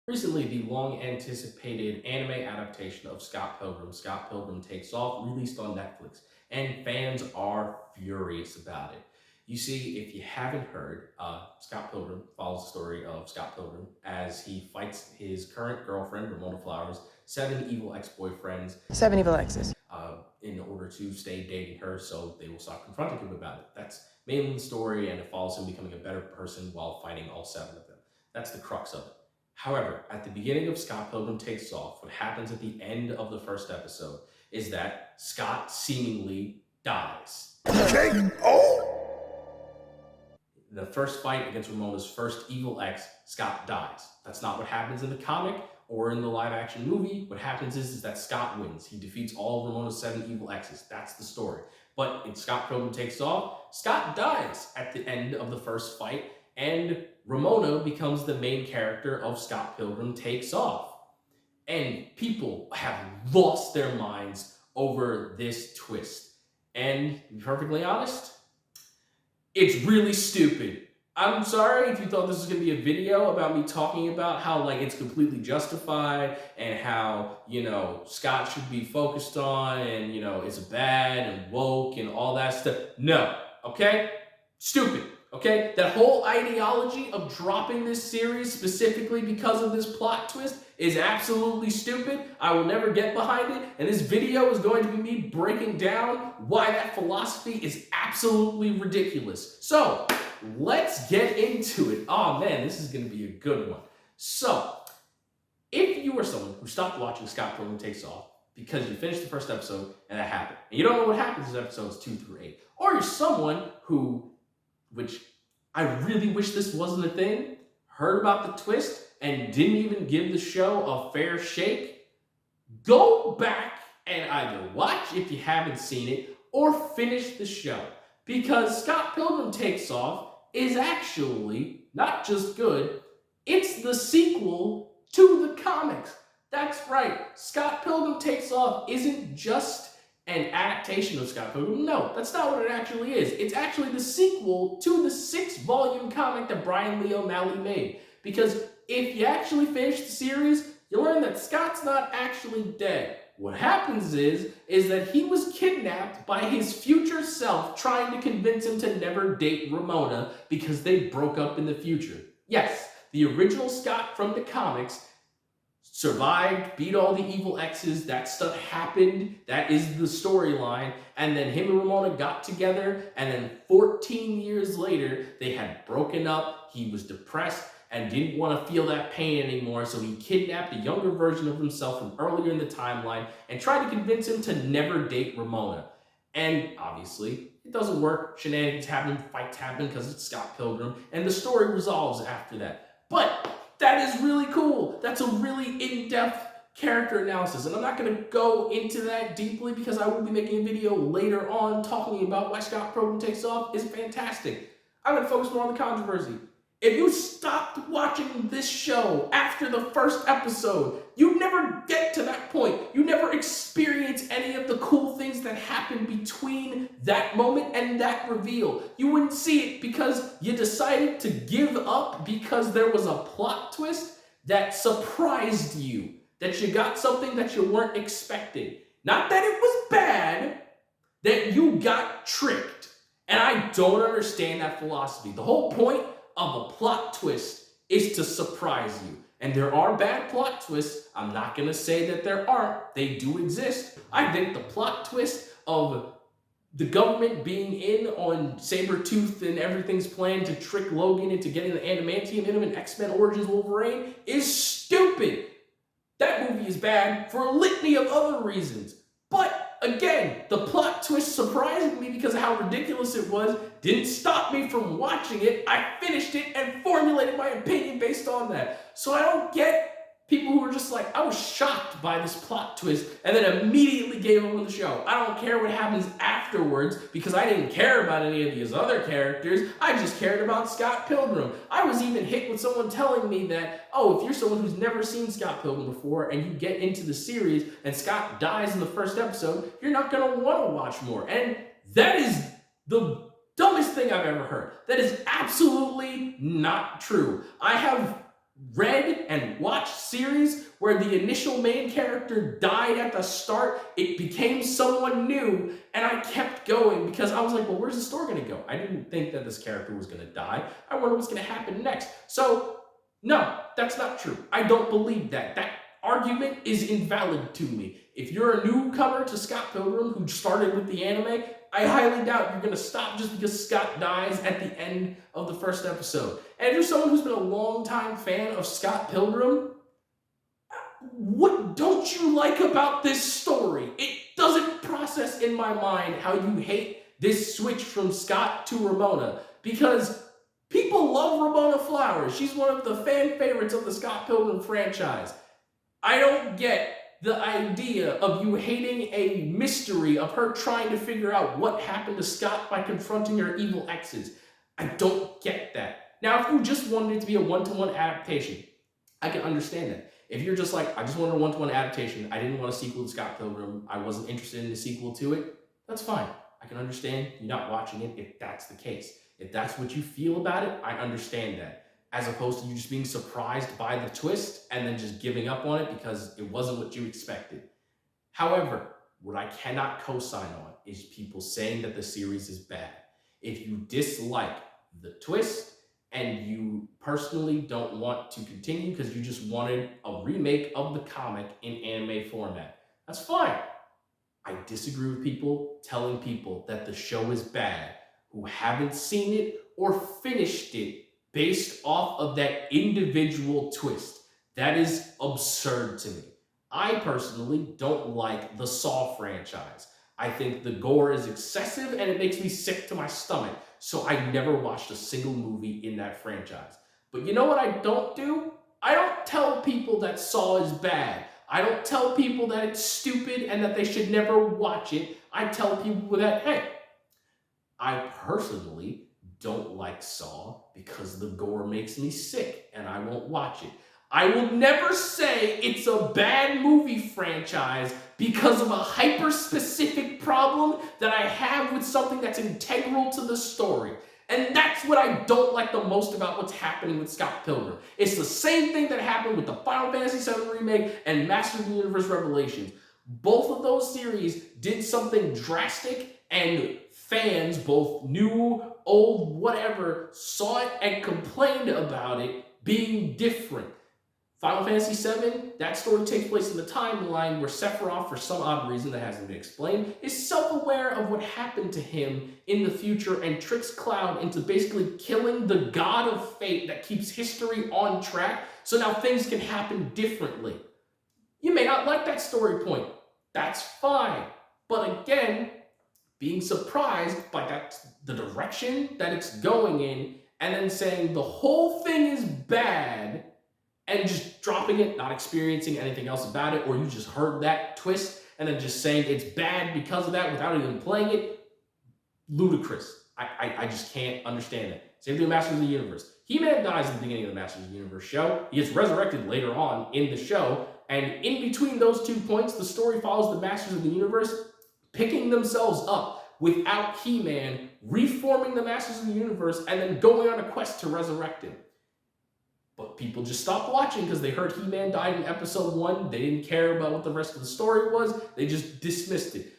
Recently, the long-anticipated anime adaptation of Scott Pilgrim Takes Off, released on Netflix, and fans are furious about it. You see, if you haven't heard, Scott Pilgrim follows the story of Scott Pilgrim as he fights his current girlfriend, Ramona Flowers, seven evil ex-boyfriends, Seven evil exes. in order to stay dating her, so they will stop confronting him about it. That's mainly the story, and it follows him becoming a better person while fighting all seven of them. That's the crux of it. However, at the beginning of Scott Pilgrim Takes Off, what happens at the end of the first episode is that Scott seemingly dies. The first fight against Ramona's first evil ex, Scott dies. That's not what happens in the comic or in the live action movie. What happens is that Scott wins. He defeats all of Ramona's seven evil exes. That's the story. But in Scott Pilgrim Takes Off, Scott dies at the end of the first fight, and Ramona becomes the main character of Scott Pilgrim Takes Off. And people have lost their minds over this twist. And to be perfectly honest, it's really stupid. I'm sorry if you thought this was going to be a video about me talking about how like it's completely justified and how, Scott should be focused on and, it's bad and woke and all that stuff. No, okay? Stupid, okay? That whole ideology of dropping this series specifically because of this plot twist is absolutely stupid. I will never get behind it, and this video is going to be me breaking down why that philosophy is absolutely ridiculous. So, let's get into it. Oh man, this is going to be a good one. So, if you are someone who stopped watching Scott Pilgrim Takes Off because you finished the first episode and that happened, and you don't know what happens in episodes 2 through 8, or you're someone who, which I really wish this wasn't a thing, heard about the twist and didn't even give the show a fair shake, go back and either watch if you haven't seen it or finish the show. Because Scott Pilgrim Takes Off is actually not just good, it's the sequel to the comics. That's right, Scott Pilgrim Takes Off isn't just an adaptation of Scott Pilgrim. No, that's not what it actually is. It's actually the sequel to the 6-volume comic that Brian Lee O'Malley made. Because if you actually finish the series, you learn that Scott's not actually dead. What happens is that he was kidnapped by his future self trying to convince him to never date Ramona because they broke up in the future. Yes, the original Scott from the comics survived, beat all the evil exes, that stuff happened, that is the storyline, and then him and Ramona got together, and then 14 years later, they had broken up, he was depressed, and didn't want to feel that pain anymore, so he kidnapped a younger version of himself from earlier in the timeline and tried to convince him to never date Ramona. And obviously, it doesn't work, shenanigans happen, fights happen because it's Scott Pilgrim, and the story resolves after that. But that is really cool. That's a really in-depth character analysis, and I'm not going to go into that deeply because I will be making a video later on talking about why Scott Pilgrim Takes Off is fantastic. I'm going to focus more on the controversy. If you stopped watching this show after the first episode, you never get to that point. You never experience any of the cool things that happen between that moment and that reveal. You wouldn't see it because you decided to give up because there was a plot twist that surprised you, that you got something that you weren't expecting. Not that it was bad, that you got tricked. And I don't understand that philosophy. The whole point of a plot twist is to surprise you. And there are bad plot twists. I'm not going to say that there aren't. They do exist. I think the plot twist of the government being in on Sabretooth and everything's plan to trick Logan into getting the adamantium in him in X-Men Origins Wolverine is stupid. That movie is bad for a litany of other reasons. But again, the plot twist surprising me because of how ridiculous it was didn't stop me from watching it. I finished it and formulated my opinion based on that. So I don't get people who are just like, I was shocked by this plot twist and then immediately gave up on the show. I don't care what happens afterwards because I didn't care about any of these other characters. I just cared about Scott Pilgrim. I was even hit with someone telling me that, oh, if you're someone who's never seen Scott Pilgrim before and you get into the series and Scott dies in the first episode, you're not going to want to watch more. And that is the dumbest thing I've ever heard. That is absolutely not true. I have read and watched series where the initial main character died at the start, it became someone new, and I kept going because I was like, well, where's the story going to go? I didn't think that this character was going to die. I wonder what's going to happen next. So, no, that's not true. I don't believe that. That argument is invalid to me. If you're a newcomer to Scott Pilgrim who started with the anime, I highly doubt you're going to stop just because Scott dies at the end of the first episode. And if you're someone who's been a long-time fan of Scott Pilgrim, what don't you like about this story? It doesn't process in my mind how you hate this switch from Scott to Ramona, because people love Ramona Flowers. She's one of the fan favorites of the Scott Pilgrim franchise. I don't get the idea of you hating a mystery of her trying to figure out what happened to Scott by confronting her evil exes. I don't get that. Now, if you just wanted it to be a one-to-one adaptation, I can understand that. If you're just like, I just wanted a one-to-one adaptation, I didn't want a sequel to Scott Pilgrim, I wasn't interested in a sequel to it, that's fine. I can understand you not watching it if that's the case. If that's what you feel about it, I understand that. As opposed to you just being surprised by the twist and then just giving up on it because it wasn't what you expected. However, what I cannot co-sign on is people saying that the series is bad. If you dislike the twist and you personally don't want to continue because you just wanted a remake of the comic in anime format, that's fine. I disagree with people telling people that the show is bad who haven't seen it or finished it based off of that individual twist. That is absurd to me. I personally don't like the Saw franchise. I think the gore is excessive and it makes me sick to my stomach. So I never watched a single movie in that franchise. But you know what I don't do? I don't tell people that Saw is bad. I don't tell people that it's stupid and that they should never watch it. I tell people that, hey, I personally don't like Saw because the gore makes me sick and I won't watch it. I will never say it's a bad movie franchise because of a hyper-specific problem that I have with something that's integral to the story. And that's what I don't like the most about what's happening with Scott Pilgrim. It's the same thing that happened with the Final Fantasy VII Remake and Masters of the Universe Revelations. Both of those series did something drastic, and fans, both new, old, whatever, saw it and complained about it being different. Final Fantasy VII, that story takes place in the timeline where Sephiroth, for some odd reason that hasn't been explained, is self-aware of what happened to him in the future and tricks Cloud into basically killing the god of fate that keeps history on track, so now things can happen differently. You may not like that story point. That's fine. But again, being surprised by the direction that it's going in, and then saying the whole thing is bad, and just dropping it, not experiencing anything else about it, or you just heard that twist, and then just saying it's bad because of that without even playing it, ludicrous. I just can't understand it. Same thing with Masters of the Universe. He-Man dies at the beginning of the Masters of the Universe show. He gets resurrected later on in the show, and in between those 2 points, the story follows the Masters of the Universe picking themselves up without He-Man reforming the Masters of the Universe and then going on a quest to resurrect him. But people just stopped watching because they heard He-Man died in episode 1. They didn't care about what the rest of the story was. They just dismissed it.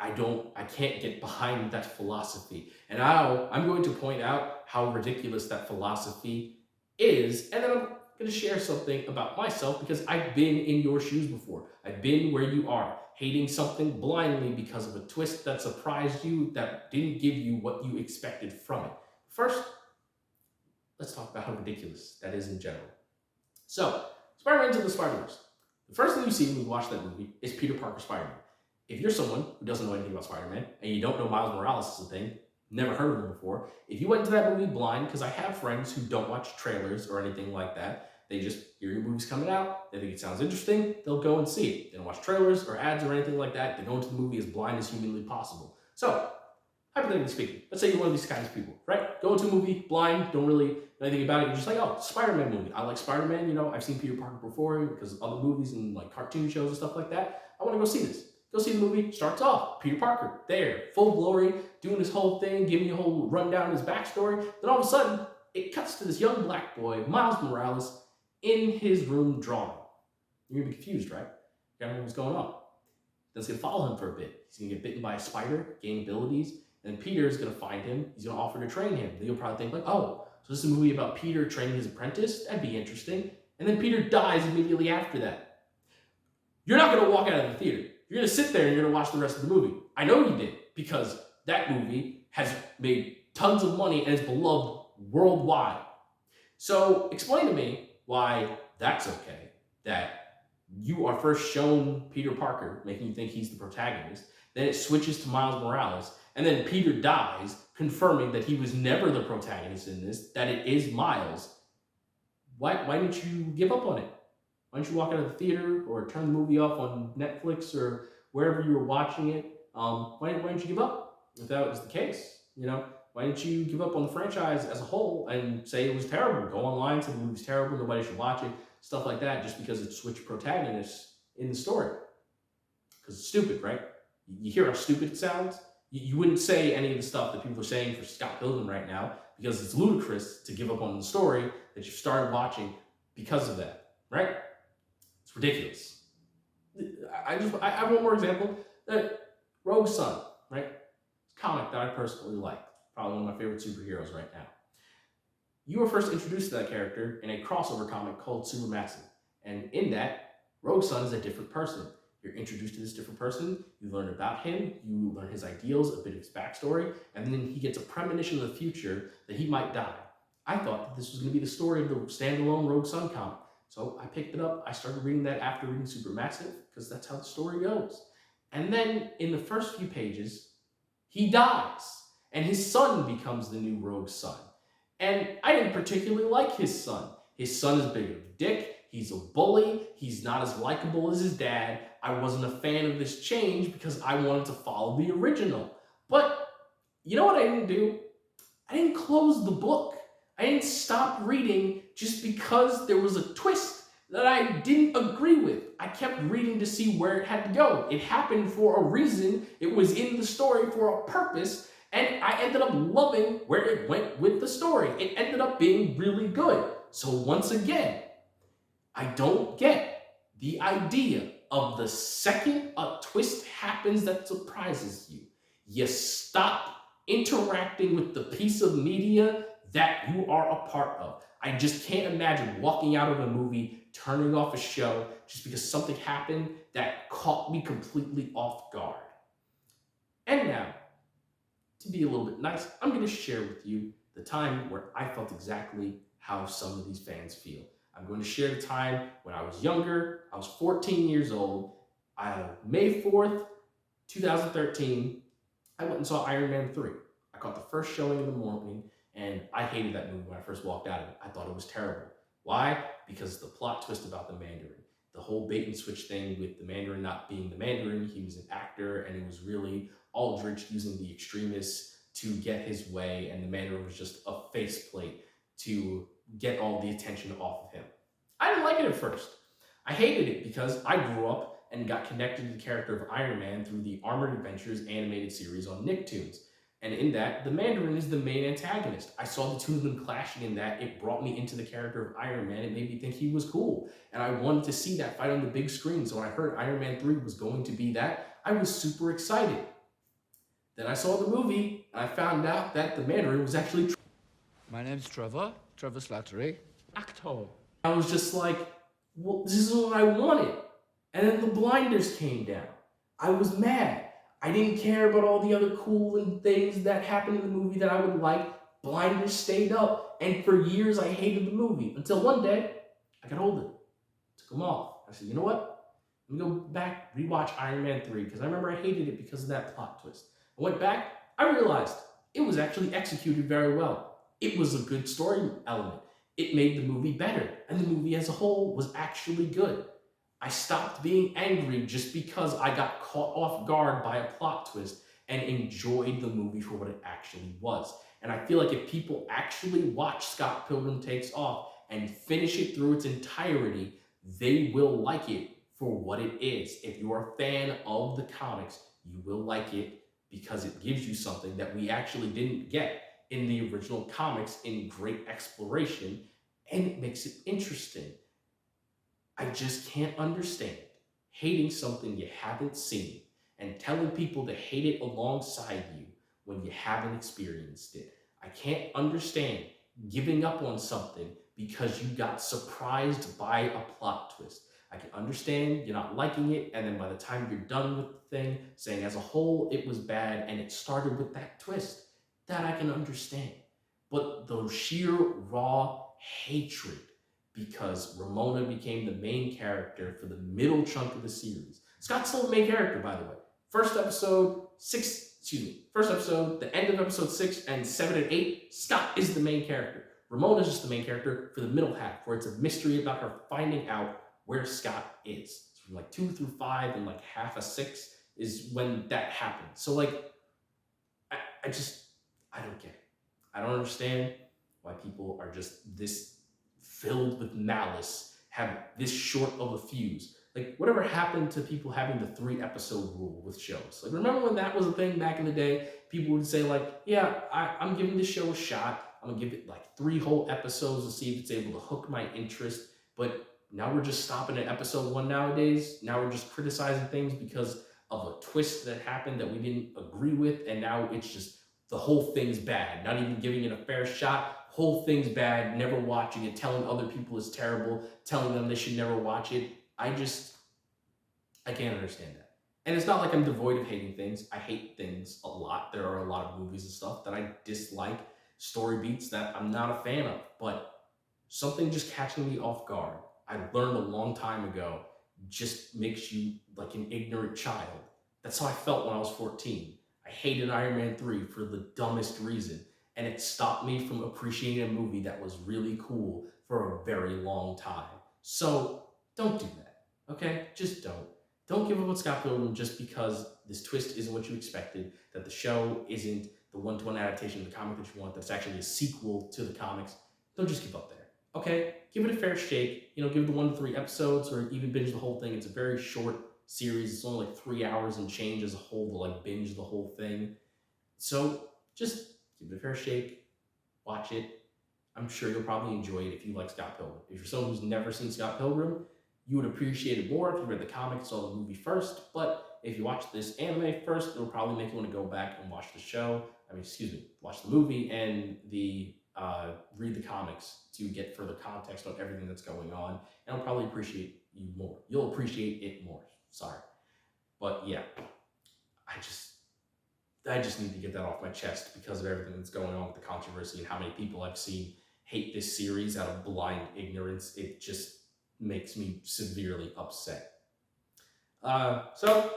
I can't get behind that philosophy. And now I'm going to point out how ridiculous that philosophy is. And then I'm going to share something about myself because I've been in your shoes before. I've been where you are, hating something blindly because of a twist that surprised you, that didn't give you what you expected from it. First, let's talk about how ridiculous that is in general. So, Spider-Man Into the Spider-Verse. The first thing you see when you watch that movie is Peter Parker Spider-Man. If you're someone who doesn't know anything about Spider-Man, and you don't know Miles Morales is a thing, never heard of him before, if you went into that movie blind, because I have friends who don't watch trailers or anything like that, they just hear your movie's coming out, they think it sounds interesting, they'll go and see it. They don't watch trailers or ads or anything like that. They go into the movie as blind as humanly possible. So, hypothetically speaking, let's say you're one of these kinds of people, right? Go into a movie blind, don't really know anything about it. You're just like, oh, Spider-Man movie. I like Spider-Man, you know, I've seen Peter Parker before because of other movies and like cartoon shows and stuff like that. I want to go see this. Go see the movie, starts off, Peter Parker, there, full glory, doing his whole thing, giving you a whole rundown of his backstory. Then all of a sudden, it cuts to this young black boy, Miles Morales, in his room drawing. You're gonna be confused, right? You gotta know what's going on. Then it's gonna follow him for a bit. He's gonna get bitten by a spider, gain abilities, and then Peter's gonna find him. He's gonna offer to train him. Then you'll probably think like, oh, so this is a movie about Peter training his apprentice? That'd be interesting. And then Peter dies immediately after that. You're not gonna walk out of the theater. You're gonna sit there and you're gonna watch the rest of the movie. I know you did, because that movie has made tons of money and is beloved worldwide. So explain to me why that's okay, that you are first shown Peter Parker, making you think he's the protagonist, then it switches to Miles Morales, and then Peter dies, confirming that he was never the protagonist in this, that it is Miles. Why didn't you give up on it? Why didn't you walk out of the theater or turn the movie off on Netflix or wherever you were watching it? Why didn't you give up if that was the case? Why didn't you give up on the franchise as a whole and say it was terrible? Go online, say the movie's terrible, nobody should watch it, stuff like that, just because it switched protagonists in the story. Because it's stupid, right? You hear how stupid it sounds? You wouldn't say any of the stuff that people are saying for Scott Pilgrim right now, because it's ludicrous to give up on the story that you've started watching because of that, right? It's ridiculous. I have one more example. Rogue Sun, right? It's a comic that I personally like. Probably one of my favorite superheroes right now. You were first introduced to that character in a crossover comic called Supermassive. And in that, Rogue Sun is a different person. You're introduced to this different person, you learn about him, you learn his ideals, a bit of his backstory, and then he gets a premonition of the future that he might die. I thought that this was going to be the story of the standalone Rogue Sun comic. So I picked it up, I started reading that after reading Supermassive, because that's how the story goes. And then in the first few pages, he dies, and his son becomes the new Rogue Sun. And I didn't particularly like his son. His son is big of a dick, he's a bully, he's not as likable as his dad. I wasn't a fan of this change because I wanted to follow the original. But you know what I didn't do? I didn't close the book. I didn't stop reading just because there was a twist that I didn't agree with. I kept reading to see where it had to go. It happened for a reason. It was in the story for a purpose. And I ended up loving where it went with the story. It ended up being really good. So once again, I don't get the idea of the second a twist happens that surprises you, you stop interacting with the piece of media that you are a part of. I just can't imagine walking out of a movie, turning off a show, just because something happened that caught me completely off guard. And now, to be a little bit nice, I'm going to share with you the time where I felt exactly how some of these fans feel. I'm going to share the time when I was younger. I was 14 years old. May 4th, 2013, I went and saw Iron Man 3. I caught the first showing in the morning, and I hated that movie when I first walked out of it. I thought it was terrible. Why? Because the plot twist about the Mandarin. The whole bait and switch thing with the Mandarin not being the Mandarin. He was an actor, and it was really Aldrich using the extremists to get his way, and the Mandarin was just a faceplate to get all the attention off of him. I didn't like it at first. I hated it because I grew up and got connected to the character of Iron Man through the Armored Adventures animated series on Nicktoons. And in that, the Mandarin is the main antagonist. I saw the two of them clashing in that. It brought me into the character of Iron Man. It made me think he was cool. And I wanted to see that fight on the big screen. So when I heard Iron Man 3 was going to be that, I was super excited. Then I saw the movie, and I found out that the Mandarin was actually... My name's Trevor Slattery. Actor. I was just like, well, this is what I wanted. And then the blinders came down. I was mad. I didn't care about all the other cool things that happened in the movie that I would like. Blinders stayed up, and for years I hated the movie. Until one day, I got hold of it. Took them off. I said, you know what? Let me go back, rewatch Iron Man 3, because I remember I hated it because of that plot twist. I went back, I realized it was actually executed very well. It was a good story element. It made the movie better, and the movie as a whole was actually good. I stopped being angry just because I got caught off guard by a plot twist and enjoyed the movie for what it actually was. And I feel like if people actually watch Scott Pilgrim Takes Off and finish it through its entirety, they will like it for what it is. If you're a fan of the comics, you will like it because it gives you something that we actually didn't get in the original comics in great exploration, and it makes it interesting. I just can't understand hating something you haven't seen and telling people to hate it alongside you when you haven't experienced it. I can't understand giving up on something because you got surprised by a plot twist. I can understand you're not liking it, and then by the time you're done with the thing, saying as a whole it was bad and it started with that twist. That I can understand. But the sheer raw hatred because Ramona became the main character for the middle chunk of the series. Scott's still the main character, by the way. First episode, the end of episode 6 and 7 and 8, Scott is the main character. Ramona's just the main character for the middle half, where it's a mystery about her finding out where Scott is. So from like 2 through 5 and like half of 6 is when that happens. So like, I don't get it. I don't understand why people are just this filled with malice, have this short of a fuse. Like, whatever happened to people having the 3-episode rule with shows? Like, remember when that was a thing back in the day? People would say, like, yeah, I'm giving this show a shot. I'm gonna give it like 3 whole episodes to see if it's able to hook my interest. But now we're just stopping at episode 1 nowadays. Now we're just criticizing things because of a twist that happened that we didn't agree with, and now it's just the whole thing's bad. Not even giving it a fair shot. Whole thing's bad, never watching it, telling other people it's terrible, telling them they should never watch it. I can't understand that. And it's not like I'm devoid of hating things. I hate things a lot. There are a lot of movies and stuff that I dislike, story beats that I'm not a fan of, but something just catching me off guard, I learned a long time ago, just makes you like an ignorant child. That's how I felt when I was 14. I hated Iron Man 3 for the dumbest reason, and it stopped me from appreciating a movie that was really cool for a very long time. So don't do that, okay? Just don't. Don't give up on Scott Pilgrim just because this twist isn't what you expected, that the show isn't the one-to-one adaptation of the comic that you want, that's actually a sequel to the comics. Don't just give up there, okay? Give it a fair shake. You know, give it the 1 to 3 episodes, or even binge the whole thing. It's a very short series. It's only like 3 hours and change as a whole to like binge the whole thing. So just give it a fair shake, watch it. I'm sure you'll probably enjoy it if you like Scott Pilgrim. If you're someone who's never seen Scott Pilgrim, you would appreciate it more if you read the comics, saw the movie first. But if you watch this anime first, it'll probably make you want to go back and watch the show. Watch the movie and read the comics to get further context on everything that's going on. And I'll probably appreciate you more. You'll appreciate it more. Sorry. But yeah, I just need to get that off my chest because of everything that's going on with the controversy and how many people I've seen hate this series out of blind ignorance. It just makes me severely upset. So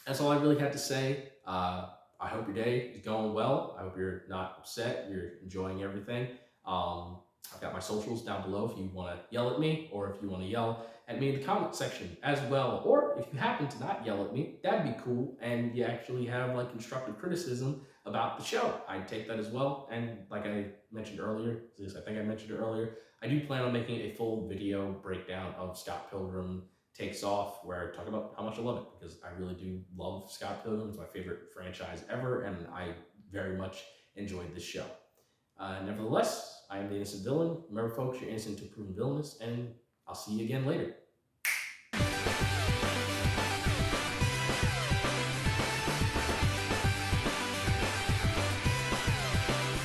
that's all I really had to say. I hope your day is going well. I hope you're not upset. You're enjoying everything. I've got my socials down below if you want to yell at me, or if you want to yell at me in the comment section as well. Or if you happen to not yell at me, that'd be cool, and you actually have like constructive criticism about the show. I'd take that as well. And like I mentioned earlier, I do plan on making a full video breakdown of Scott Pilgrim Takes Off, where I talk about how much I love it, because I really do love Scott Pilgrim. It's my favorite franchise ever, and I very much enjoyed this show. Nevertheless, I am the innocent villain. Remember, folks, you're innocent to proven villainous, and I'll see you again later.